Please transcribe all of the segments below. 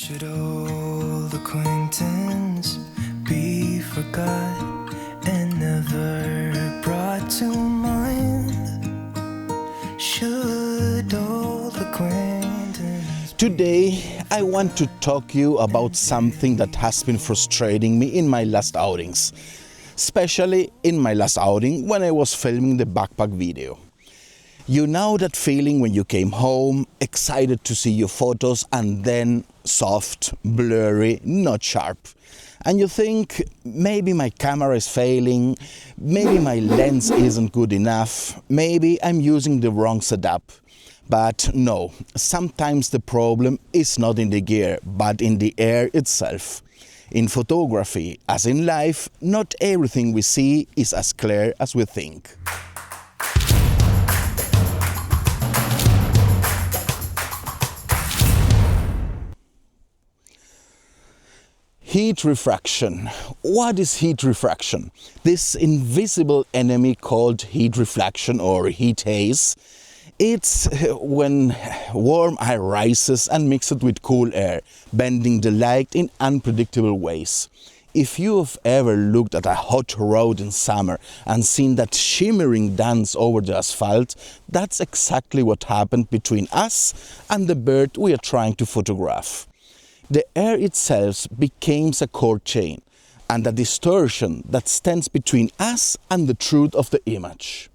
Should old acquaintance be forgot and never brought to mind? Should old acquaintance... Today, I want to talk to you about something that has been frustrating me in my last outings. Especially in my last outing when I was filming the backpack video. You know that feeling when you came home, excited to see your photos, and then soft, blurry, not sharp. And you think, maybe my camera is failing, maybe my lens isn't good enough, maybe I'm using the wrong setup. But no, sometimes the problem is not in the gear, but in the air itself. In photography, as in life, not everything we see is as clear as we think. Heat refraction. What is heat refraction? This invisible enemy called heat reflection or heat haze. It's when warm air rises and mixes with cool air, bending the light in unpredictable ways. If you have ever looked at a hot road in summer and seen that shimmering dance over the asphalt, that's exactly what happened between us and the bird we are trying to photograph. The air itself becomes a cold chain and a distortion that stands between us and the truth of the image.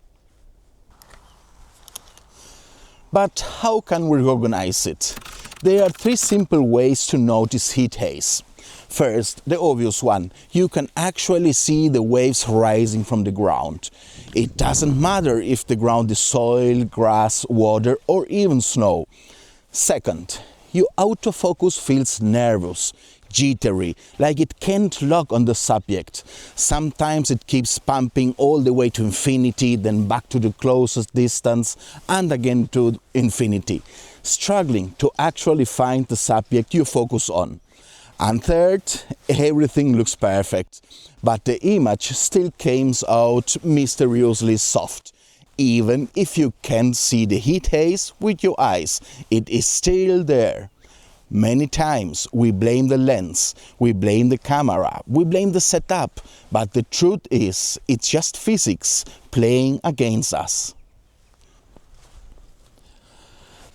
But how can we recognize it? There are three simple ways to notice heat haze. First, the obvious one, you can actually see the waves rising from the ground. It doesn't matter if the ground is soil, grass, water or even snow. Second, your autofocus feels nervous, jittery, like it can't lock on the subject. Sometimes it keeps pumping all the way to infinity, then back to the closest distance, and again to infinity, struggling to actually find the subject you focus on. And third, everything looks perfect, but the image still comes out mysteriously soft. Even if you can't see the heat haze with your eyes, it is still there. Many times we blame the lens, we blame the camera, we blame the setup, but the truth is, it's just physics playing against us.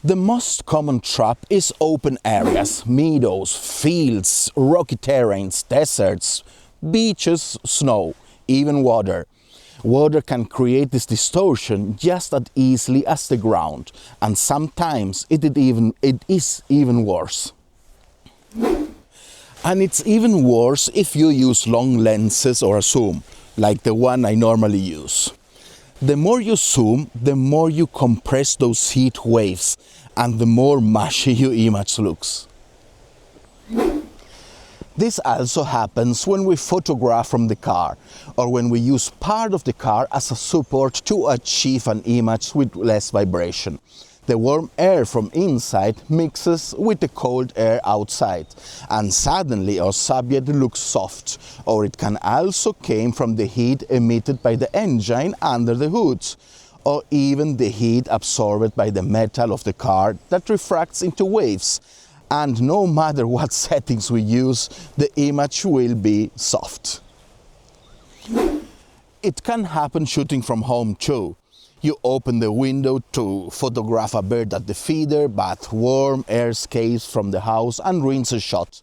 The most common trap is open areas, meadows, fields, rocky terrains, deserts, beaches, snow, even water. Water can create this distortion just as easily as the ground, and sometimes it is even worse. And it's even worse if you use long lenses or a zoom, like the one I normally use. The more you zoom, the more you compress those heat waves, and the more mushy your image looks. This also happens when we photograph from the car, or when we use part of the car as a support to achieve an image with less vibration. The warm air from inside mixes with the cold air outside, and suddenly our subject looks soft, or it can also come from the heat emitted by the engine under the hood, or even the heat absorbed by the metal of the car that refracts into waves. And no matter what settings we use, the image will be soft. It can happen shooting from home too. You open the window to photograph a bird at the feeder, but warm air escapes from the house and ruins the shot.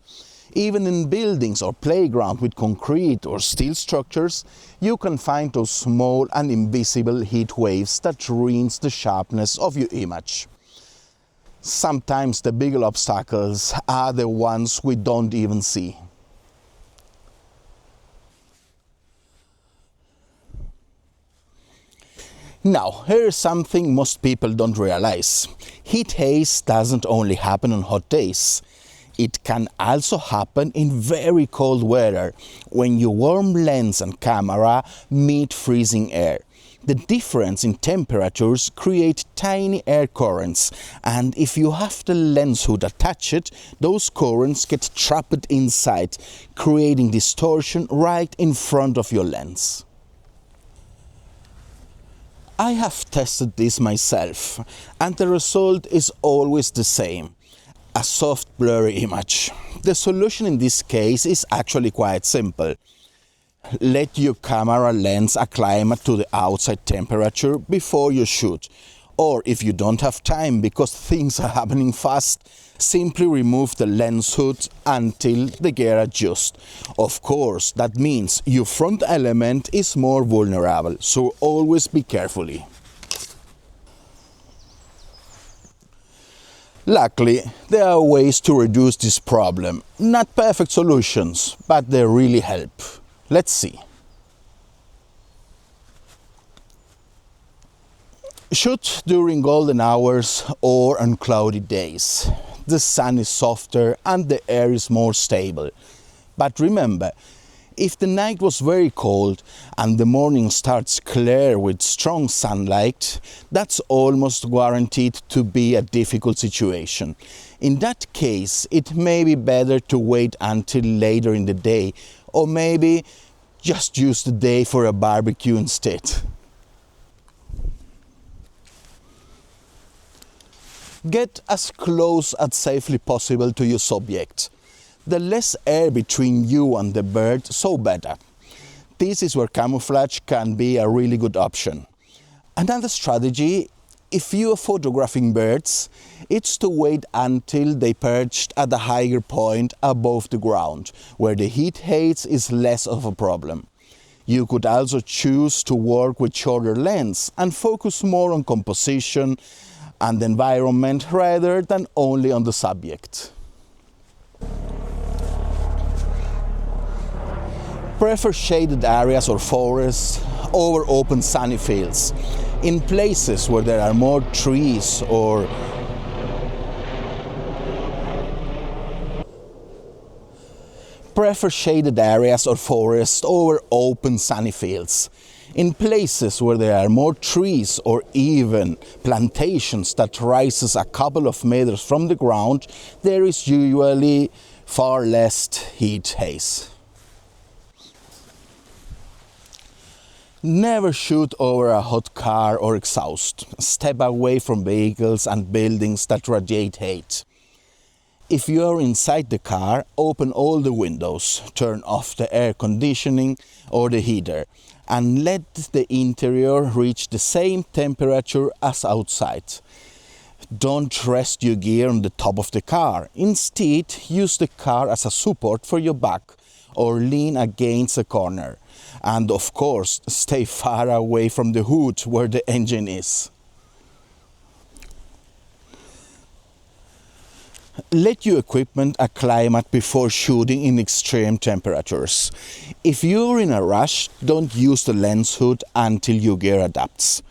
Even in buildings or playground with concrete or steel structures, you can find those small and invisible heat waves that ruins the sharpness of your image. Sometimes the bigger obstacles are the ones we don't even see. Now, here's something most people don't realize. Heat haze doesn't only happen on hot days. It can also happen in very cold weather, when your warm lens and camera meet freezing air. The difference in temperatures create tiny air currents, and if you have the lens hood attached, those currents get trapped inside, creating distortion right in front of your lens. I have tested this myself, and the result is always the same. a soft blurry image. The solution in this case is actually quite simple. Let your camera lens acclimate to the outside temperature before you shoot. Or if you don't have time because things are happening fast, simply remove the lens hood until the gear adjusts. Of course, that means your front element is more vulnerable, so always be careful. Luckily, there are ways to reduce this problem. Not perfect solutions, but they really help. Let's see. Shoot during golden hours or on cloudy days. The sun is softer and the air is more stable. But remember, if the night was very cold and the morning starts clear with strong sunlight, that's almost guaranteed to be a difficult situation. In that case, it may be better to wait until later in the day, or maybe just use the day for a barbecue instead. Get as close as safely possible to your subject. The less air between you and the bird, so better. This is where camouflage can be a really good option. Another strategy, if you are photographing birds, it's to wait until they perched at a higher point above the ground, where the heat haze is less of a problem. You could also choose to work with shorter lens and focus more on composition and environment rather than only on the subject. Prefer shaded areas or forests over open sunny fields. In places where there are more trees or Prefer shaded areas or forests over open sunny fields. In places where there are more trees or even plantations that rises a couple of meters from the ground, there is usually far less heat haze. Never shoot over a hot car or exhaust. Step away from vehicles and buildings that radiate heat. If you are inside the car, open all the windows, turn off the air conditioning or the heater, and let the interior reach the same temperature as outside. Don't rest your gear on the top of the car. Instead, use the car as a support for your back or lean against a corner. And of course, stay far away from the hood where the engine is. Let your equipment acclimate before shooting in extreme temperatures. If you're in a rush, don't use the lens hood until your gear adapts.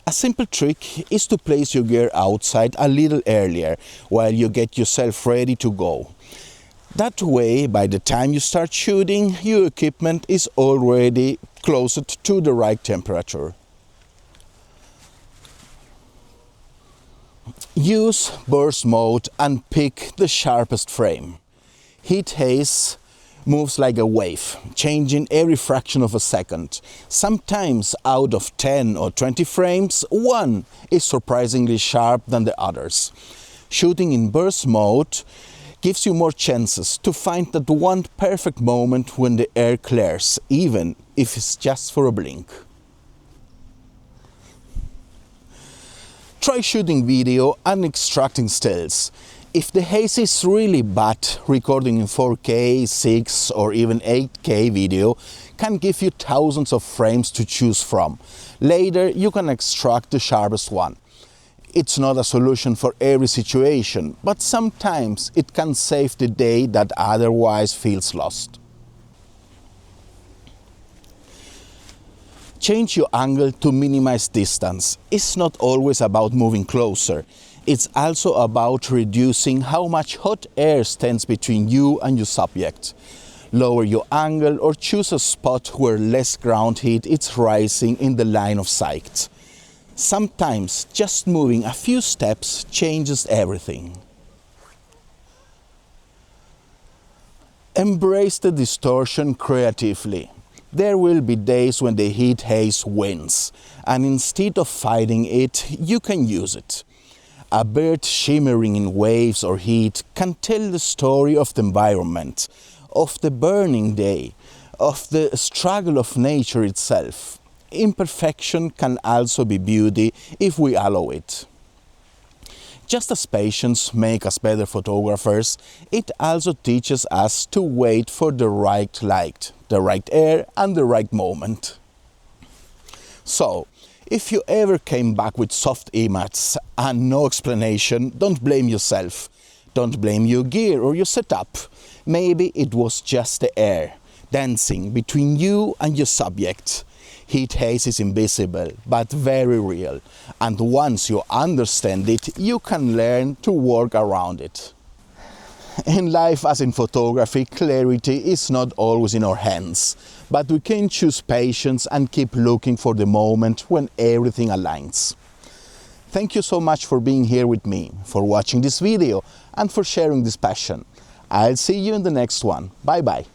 A simple trick is to place your gear outside a little earlier while you get yourself ready to go. That way, by the time you start shooting, your equipment is already closer to the right temperature. Use burst mode and pick the sharpest frame. Heat haze moves like a wave, changing every fraction of a second. Sometimes out of 10 or 20 frames, one is surprisingly sharp than the others. Shooting in burst mode gives you more chances to find that one perfect moment when the air clears, even if it's just for a blink. Try shooting video and extracting stills. If the haze is really bad, recording in 4K, 6 or even 8K video can give you thousands of frames to choose from. Later you can extract the sharpest one. It's not a solution for every situation, but sometimes it can save the day that otherwise feels lost. Change your angle to minimize distance. It's not always about moving closer. It's also about reducing how much hot air stands between you and your subject. Lower your angle or choose a spot where less ground heat is rising in the line of sight. Sometimes just moving a few steps changes everything. Embrace the distortion creatively. There will be days when the heat haze wins, and instead of fighting it, you can use it. A bird shimmering in waves or heat can tell the story of the environment, of the burning day, of the struggle of nature itself. Imperfection can also be beauty if we allow it. Just as patience makes us better photographers, it also teaches us to wait for the right light, the right air and the right moment. So, if you ever came back with soft images and no explanation, don't blame yourself. Don't blame your gear or your setup. Maybe it was just the air, dancing between you and your subject. Heat haze is invisible, but very real. And once you understand it, you can learn to work around it. In life, as in photography, clarity is not always in our hands, but we can choose patience and keep looking for the moment when everything aligns. Thank you so much for being here with me, for watching this video, and for sharing this passion. I'll see you in the next one. Bye bye.